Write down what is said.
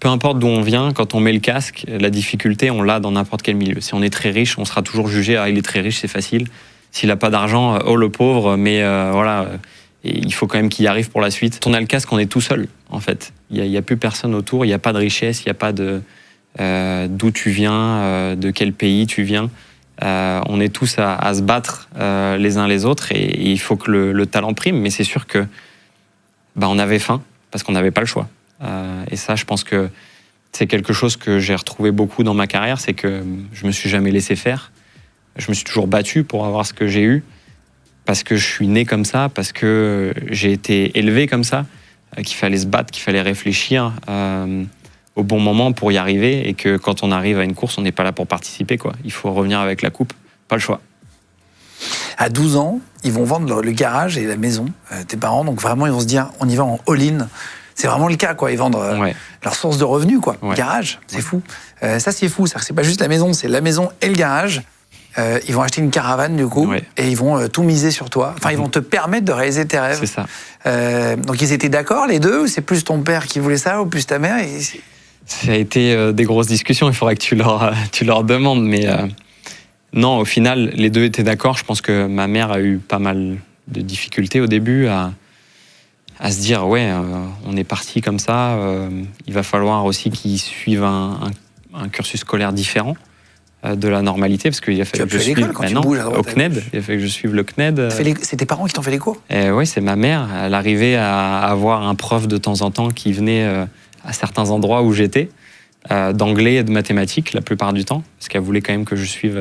peu importe d'où on vient, quand on met le casque, la difficulté, on l'a dans n'importe quel milieu. Si on est très riche, on sera toujours jugé, ah, il est très riche, c'est facile. S'il n'a pas d'argent, oh le pauvre, mais voilà, et il faut quand même qu'il y arrive pour la suite. Quand on a le casque, on est tout seul, en fait. Il n'y a plus personne autour, il n'y a pas de richesse, il n'y a pas de d'où tu viens, de quel pays tu viens. On est tous à se battre les uns les autres et il faut que le talent prime. Mais c'est sûr que on avait faim parce qu'on n'avait pas le choix. Et ça, je pense que c'est quelque chose que j'ai retrouvé beaucoup dans ma carrière, c'est que je me suis jamais laissé faire. Je me suis toujours battu pour avoir ce que j'ai eu, parce que je suis né comme ça, parce que j'ai été élevé comme ça, qu'il fallait se battre, qu'il fallait réfléchir au bon moment pour y arriver, et que quand on arrive à une course, on n'est pas là pour participer, quoi. Il faut revenir avec la coupe, pas le choix. À 12 ans, ils vont vendre le garage et la maison, tes parents, donc vraiment ils vont se dire, on y va en all-in. C'est vraiment le cas, quoi. Ils vendent leur source de revenus, quoi. Le garage, c'est fou. Ça, c'est fou. C'est pas juste la maison, c'est la maison et le garage. Ils vont acheter une caravane, du coup, et ils vont tout miser sur toi. Enfin, ils vont te permettre de réaliser tes rêves. C'est ça. Donc, ils étaient d'accord, les deux, ou c'est plus ton père qui voulait ça, ou plus ta mère Ça a été des grosses discussions. Il faudrait que tu leur demandes. Mais non, au final, les deux étaient d'accord. Je pense que ma mère a eu pas mal de difficultés au début à se dire, ouais, on est parti comme ça, il va falloir aussi qu'ils suivent un cursus scolaire différent de la normalité, parce qu'il a fallu que je suive au CNED, il a fallu que je suive le CNED. C'est tes parents qui t'ont fait les cours? Oui, c'est ma mère. Elle arrivait à avoir un prof de temps en temps qui venait à certains endroits où j'étais, d'anglais et de mathématiques la plupart du temps, parce qu'elle voulait quand même que je suive